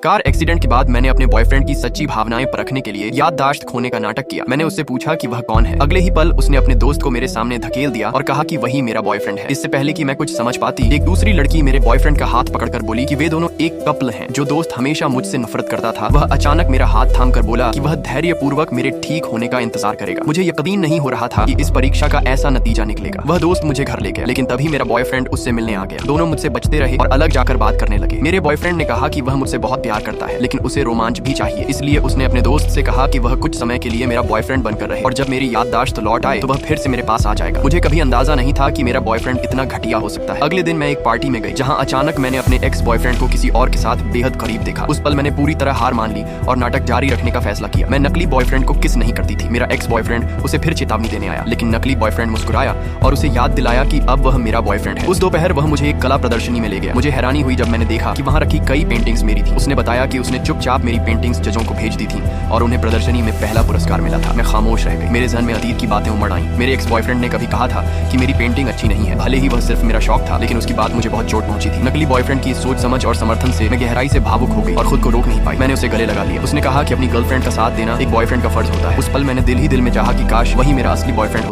Car accident के बाद मैंने अपने बॉयफ्रेंड की सच्ची भावनाएं परखने के लिए याददाश्त खोने का नाटक किया। मैंने उससे पूछा कि वह कौन है। अगले ही पल उसने अपने दोस्त को मेरे सामने धकेल दिया और कहा कि वही मेरा बॉयफ्रेंड है। इससे पहले कि मैं कुछ समझ पाती, एक दूसरी लड़की मेरे बॉयफ्रेंड का हाथ पकड़कर बोली कि वे दोनों एक कपल हैं। जो दोस्त हमेशा मुझसे नफरत करता था, वह अचानक मेरा हाथ थाम कर बोला कि वह धैर्य पूर्वक मेरे ठीक होने का इंतजार करेगा। मुझे यकीन नहीं हो रहा था कि इस परीक्षा का ऐसा नतीजा निकलेगा। वह दोस्त मुझे घर ले गया, लेकिन तभी मेरा बॉयफ्रेंड उससे मिलने आ गया। दोनों मुझसे बचते रहे और अलग जाकर बात करने लगे। मेरे बॉयफ्रेंड ने कहा कि वह मुझसे बहुत प्यार करता है, लेकिन उसे रोमांच भी चाहिए। इसलिए उसने अपने दोस्त से कहा कि वह कुछ समय के लिए मेरा बॉयफ्रेंड बनकर रहे और जब मेरी याददाश्त लौट आए तो वह फिर से मेरे पास आ जाएगा। मुझे कभी अंदाजा नहीं था कि मेरा बॉयफ्रेंड इतना घटिया हो सकता है। अगले दिन मैं एक पार्टी में गई, जहां अचानक मैंने अपने एक्स बॉयफ्रेंड को किसी और के साथ बेहद करीब देखा। उस पल मैंने पूरी तरह हार मान ली और नाटक जारी रखने का फैसला किया। मैं नकली बॉयफ्रेंड को किस नहीं करती थी। मेरा एक्स बॉयफ्रेंड उसे फिर चेतावनी देने आया, लेकिन नकली बॉयफ्रेंड मुस्कुराया और उसे याद दिलाया कि अब वह मेरा बॉयफ्रेंड है। उस दोपहर वह मुझे एक कला प्रदर्शनी में ले गया। मुझे हैरानी हुई जब मैंने देखा कि वहां रखी कई पेंटिंग्स मेरी थी। उसने बताया कि उसने चुपचाप मेरी पेंटिंग्स जजों को भेज दी थी और उन्हें प्रदर्शनी में पहला पुरस्कार मिला था। मैं खामोश रह गई। मेरे ज़हन में अतीत की बातें उमड़ आईं। मेरे एक्स बॉयफ्रेंड ने कभी कहा था कि मेरी पेंटिंग अच्छी नहीं है। भले ही वह सिर्फ मेरा शौक था, लेकिन उसकी बात मुझे बहुत चोट पहुंची थी। नकली बॉयफ्रेंड की सोच समझ और समर्थन से मैं गहराई से भावुक हो गई और खुद को रोक नहीं पाई। मैंने उसे गले लगा लिया। उसने कहा कि अपनी गर्लफ्रेंड का साथ देना एक बॉयफ्रेंड का फर्ज होता है। उस पल मैंने दिल ही दिल में चाहा कि काश वही मेरा असली बॉयफ्रेंड